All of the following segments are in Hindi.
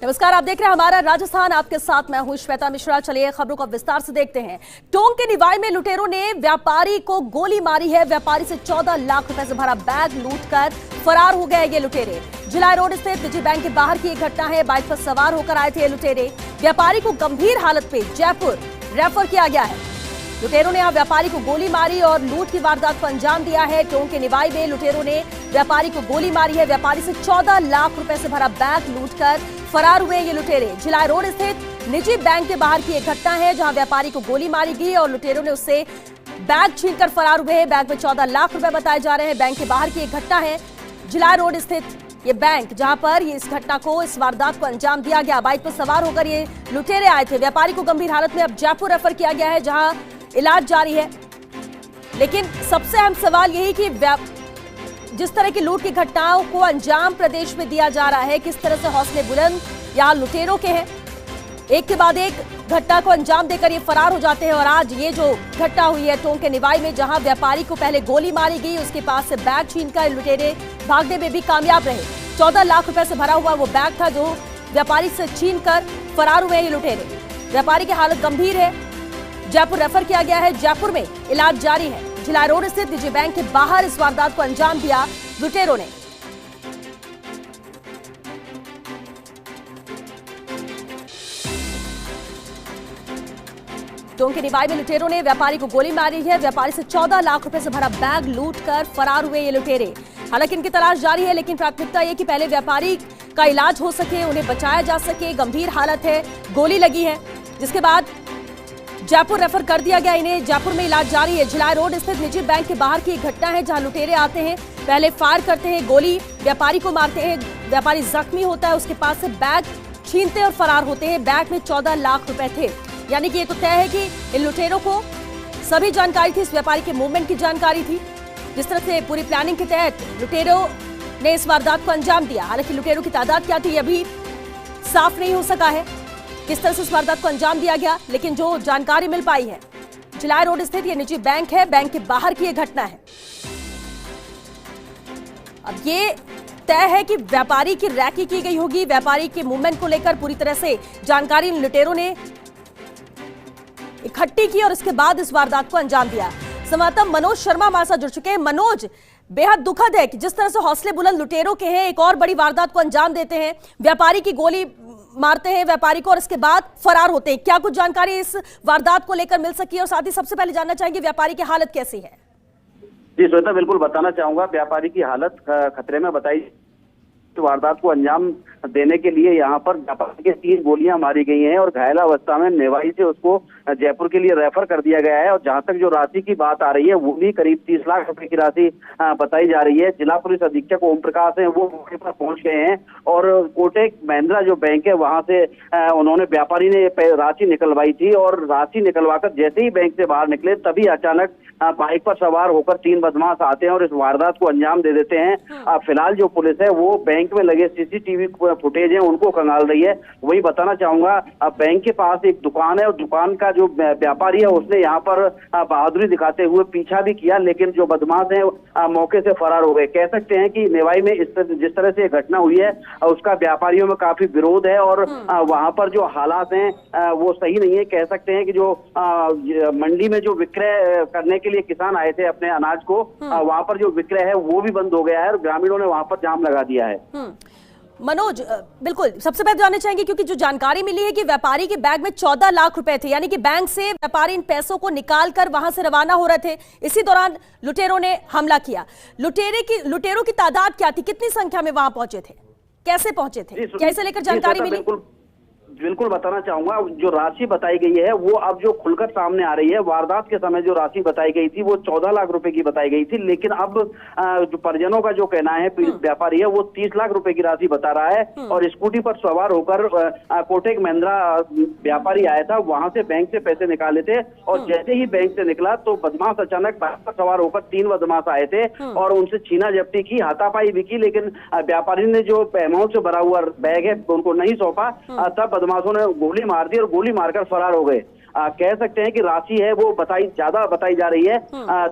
नमस्कार, आप देख रहे हैं हमारा राजस्थान। आपके साथ मैं हूं श्वेता मिश्रा। चलिए खबरों को विस्तार से देखते हैं। टोंक के निवाई में लुटेरों ने व्यापारी को गोली मारी है। व्यापारी से 14 लाख रुपए से भरा बैग लूटकर फरार हो गए ये लुटेरे। जिला रोड स्थित निजी बैंक के बाहर की एक घटना है। बाइक पर सवार होकर आए थे ये लुटेरे। व्यापारी को गंभीर हालत में जयपुर रेफर किया गया है। लुटेरों ने यहां व्यापारी को गोली मारी और लूट की वारदात को अंजाम दिया है। टोंक के निवाई में लुटेरों ने व्यापारी को गोली मारी है। व्यापारी से 14 लाख रुपए से भरा बैग लूटकर फरार हुए ये लुटेरे। जिला रोड स्थित निजी बैंक के बाहर की एक घटना है, जहां व्यापारी को गोली मारी गई और लुटेरों ने उससे बैग छीनकर फरार हुए हैं। बैग में 14 लाख रुपए बताए जा रहे हैं। बैंक के बाहर की एक घटना है, जिला रोड स्थित ये बैंक, जहां पर ये इस घटना को, इस वारदात को अंजाम दिया गया। बाइक पर सवार होकर ये लुटेरे आए थे। व्यापारी को गंभीर हालत में अब जयपुर रेफर किया गया है, जहां इलाज जारी है। लेकिन सबसे अहम सवाल यही कि जिस तरह की लूट की घटनाओं को अंजाम प्रदेश में दिया जा रहा है, किस तरह से हौसले बुलंद यहाँ लुटेरों के हैं। एक के बाद एक घटना को अंजाम देकर ये फरार हो जाते हैं। और आज ये जो घटना हुई है टोंक के निवाई में, जहां व्यापारी को पहले गोली मारी गई, उसके पास से बैग छीनकर लुटेरे भागने में भी कामयाब रहे। 14 लाख रुपए से भरा हुआ वो बैग था जो व्यापारी से छीनकर फरार हुए ये लुटेरे। व्यापारी की हालत गंभीर है, जयपुर रेफर किया गया है। जयपुर में इलाज जारी है। जिला रोड स्थित निजी बैंक के बाहर इस वारदात को अंजाम दिया लुटेरों ने। टोंक के निवाई में लुटेरों ने व्यापारी को गोली मारी है। व्यापारी से 14 लाख रुपए से भरा बैग लूटकर फरार हुए ये लुटेरे। हालांकि इनकी तलाश जारी है, लेकिन प्राथमिकता ये कि पहले व्यापारी का इलाज हो सके, उन्हें बचाया जा सके। गंभीर हालत है, गोली लगी है, जिसके बाद जयपुर रेफर कर दिया गया इन्हें। जयपुर में इलाज जारी है। जिला रोड स्थित निजी बैंक के बाहर की एक घटना है, जहां लुटेरे आते हैं, पहले फायर करते हैं, गोली व्यापारी को मारते हैं। व्यापारी जख्मी होता है, उसके पास से बैग छीनते और फरार होते हैं। बैग में 14 लाख रुपए थे। यानी कि ये तो तय है कि इन लुटेरों को सभी जानकारी थी, इस व्यापारी के मूवमेंट की जानकारी थी। जिस तरह से पूरी प्लानिंग के तहत लुटेरों ने इस वारदात को अंजाम दिया। हालांकि लुटेरों की तादाद क्या थी, अभी साफ नहीं हो सका है किस तरह से इस वारदात को अंजाम दिया गया। लेकिन जो जानकारी मिल पाई है, जिला रोड स्थित ये निजी बैंक है, बैंक के बाहर की ये घटना है। अब ये तय है कि व्यापारी की रैकी की गई होगी। व्यापारी के मूवमेंट को लेकर पूरी तरह से जानकारी लुटेरों ने इकट्ठी की और इसके बाद इस वारदात को अंजाम दिया। संवाददाता मनोज शर्मा हमारे साथ जुड़ चुके हैं। मनोज, बेहद दुखद है कि जिस तरह से हौसले बुलंद लुटेरों के हैं, एक और बड़ी वारदात को अंजाम देते हैं। व्यापारी की गोली मारते हैं व्यापारी को और इसके बाद फरार होते हैं। क्या कुछ जानकारी इस वारदात को लेकर मिल सकी है? और साथ ही सबसे पहले जानना चाहेंगे व्यापारी की हालत कैसी है? जी श्वेता, बिल्कुल बताना चाहूंगा। व्यापारी की हालत खतरे में बताई। वारदात को अंजाम देने के लिए यहाँ पर व्यापारी के 3 गोलियां मारी गई हैं और घायल अवस्था में निवाई से उसको जयपुर के लिए रेफर कर दिया गया है। और जहां तक जो राशि की बात आ रही है, वो भी करीब 30 लाख रुपए की राशि बताई जा रही है। जिला पुलिस अधीक्षक ओम प्रकाश है, वो मौके पर पहुंच गए हैं और कोटक महिंद्रा जो बैंक है, वहां से उन्होंने, व्यापारी ने राशि निकलवाई थी और राशि निकलवाकर जैसे ही बैंक से बाहर निकले, तभी अचानक बाइक पर सवार होकर 3 बदमाश आते हैं और इस वारदात को अंजाम दे देते हैं। फिलहाल जो पुलिस है वो बैंक में लगे सीसीटीवी फुटेज है उनको खंगाल रही है। वही बताना चाहूंगा, बैंक के पास एक दुकान है और दुकान का जो व्यापारी है उसने यहाँ पर बहादुरी दिखाते हुए पीछा भी किया, लेकिन जो बदमाश है मौके से फरार हो गए। कह सकते हैं कि निवाई में जिस तरह से घटना हुई है, उसका व्यापारियों में काफी विरोध है और वहां पर जो हालात हैं वो सही नहीं है। कह सकते हैं कि जो मंडी में जो विक्रय करने के लिए किसान आए थे अपने अनाज को, वहां पर जो विक्रय है वो भी बंद हो गया है और ग्रामीणों ने वहां पर जाम लगा दिया है। मनोज, बिल्कुल सबसे पहले जानना चाहेंगे, क्योंकि जो जानकारी मिली है कि व्यापारी के बैग में 14 लाख रुपए थे, यानी कि बैंक से व्यापारी इन पैसों को निकाल कर वहां से रवाना हो रहे थे। इसी दौरान लुटेरों ने हमला किया। लुटेरों की तादाद क्या थी, कितनी संख्या में वहां पहुंचे थे, कैसे पहुंचे थे, कैसे लेकर जानकारी मिली? बिल्कुल बताना चाहूंगा। जो राशि बताई गई है वो अब जो खुलकर सामने आ रही है, वारदात के समय जो राशि बताई गई थी वो 14 लाख रुपए की बताई गई थी, लेकिन अब जो परिजनों का जो कहना है, पीड़ित व्यापारी है, वो 30 लाख रुपए की राशि बता रहा है। और स्कूटी पर सवार होकर कोटक महिंद्रा व्यापारी आया था, वहां से बैंक से पैसे निकाले थे और जैसे ही बैंक से निकला तो बदमाश अचानक बाइक पर सवार होकर 3 बदमाश आए थे और उनसे छीना झपटी की, हाथापाई भी की, लेकिन व्यापारी ने जो अमाउंट से भरा हुआ बैग है उनको नहीं सौंपा। तब बदमाशों ने गोली मार दी और गोली मारकर फरार हो गए। कह सकते हैं कि राशि है वो ज्यादा बताई जा रही है।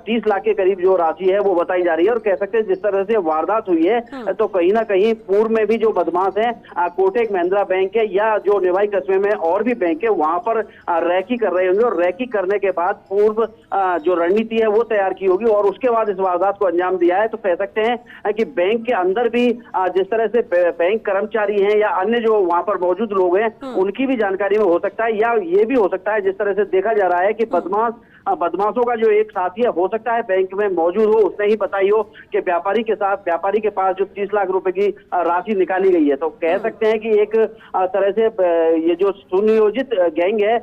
30 लाख के करीब जो राशि है वो बताई जा रही है। और कह सकते हैं जिस तरह से वारदात हुई है तो कहीं ना कहीं पूर्व में भी जो बदमाश है कोटक महिंद्रा बैंक है या जो निवाई कस्बे में और भी बैंक है वहां पर रैकी कर रहे होंगे और रैकी करने के बाद पूर्व जो रणनीति है वो तैयार की होगी और उसके बाद इस वारदात को अंजाम दिया है। तो कह सकते हैं कि बैंक के अंदर भी जिस तरह से बैंक कर्मचारी हैं या अन्य जो वहां पर मौजूद लोग हैं उनकी भी जानकारी में हो सकता है या ये भी हो सकता है जिस तरह से देखा जा रहा है कि बदमाशों का जो एक साथी है हो सकता है बैंक में मौजूद हो, उसने ही बताई हो कि व्यापारी के पास जो 30 लाख रुपए की राशि निकाली गई है। तो कह सकते हैं कि एक तरह से ये जो सुनियोजित गैंग है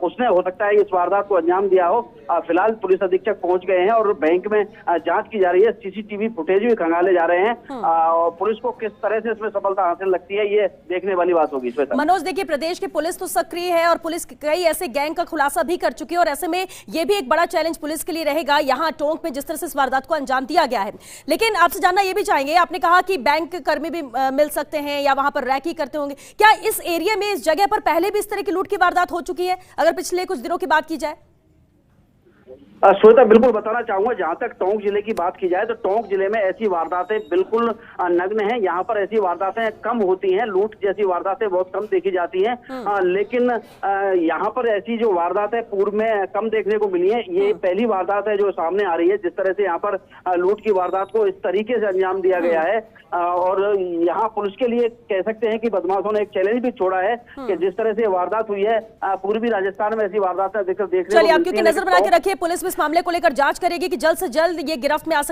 उसने हो सकता है इस वारदात को अंजाम दिया हो। फिलहाल पुलिस अधीक्षक पहुंच गए हैं और बैंक में जांच की जा रही है। सीसीटीवी फुटेज भी खंगाले जा रहे हैं और पुलिस को किस तरह से इसमें सफलता हासिल लगती है ये देखने वाली बात होगी। मनोज, देखिए प्रदेश की पुलिस तो सक्रिय है और पुलिस कई ऐसे गैंग का खुलासा भी कर चुकी है और ऐसे में ये भी एक बड़ा चैलेंज पुलिस के लिए रहेगा यहाँ टोंक में जिस तरह से इस वारदात को अंजाम दिया गया है। लेकिन आपसे जानना ये भी चाहेंगे, आपने कहा कि बैंक कर्मी भी मिल सकते हैं या वहां पर रैकी करते होंगे, क्या इस एरिया में इस जगह पर पहले भी इस तरह की लूट की वारदात हो चुकी है अगर पिछले कुछ दिनों की बात की जाए? श्वेता, बिल्कुल बताना चाहूंगा। जहां तक टोंक जिले की बात की जाए तो टोंक जिले में ऐसी वारदातें बिल्कुल नग्न हैं। यहाँ पर ऐसी वारदातें कम होती हैं, लूट जैसी वारदातें बहुत कम देखी जाती हैं। लेकिन यहाँ पर ऐसी जो वारदातें पूर्व में कम देखने को मिली है, ये पहली वारदात है जो सामने आ रही है। जिस तरह से यहाँ पर लूट की वारदात को इस तरीके से अंजाम दिया गया है और यहाँ पुलिस के लिए कह सकते हैं कि बदमाशों ने एक चैलेंज भी छोड़ा है कि जिस तरह से वारदात हुई है पूर्वी राजस्थान में ऐसी वारदातें देखने को चलिए, आप क्योंकि नजर बना के रखिए, पुलिस इस मामले को लेकर जांच करेगी कि जल्द से जल्द ये गिरफ्त में आ सके।